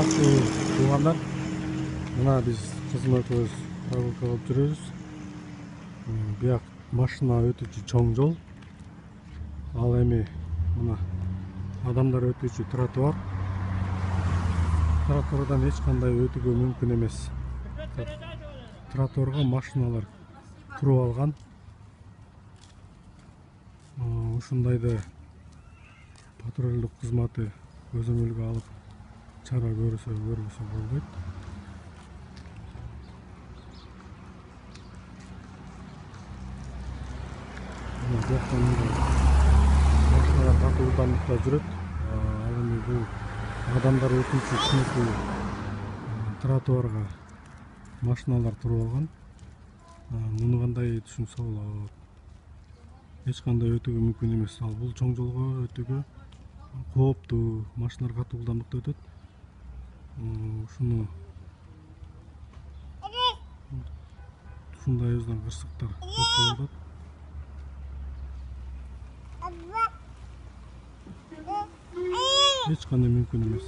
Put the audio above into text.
саламатчылык туугандар. Мына биз кызым экөөбүз прогулка кылып жүрөбүз. Бияк машина өтүүчү чоң жол. Ал эми мына адамдар өтүүчү тротуар. Тротуардан эч кандай өтүүгө мүмкүн эмес. Тротуарга машиналар туруп алган. Ушундайда патрулдук кызматы көзөмөлгө алып чара көрүсө болбойт. Машиналар катуу ылдамдыкта жүрөт. Ал эми бул адамдар өтүүчү чүнөкөй тротуарга машиналар туруп алган. Муну кандай түшүнсө болот? Эч кандай өтүүгө мүмкүн эмес. Ал бул чоң жолго өтүүгө кооптуу, машиналар катуу ылдамдыкта өтөт. Ушундай өзүнөн кырсыктар көп болуп атат. Эч кандай мүмкүн эмес.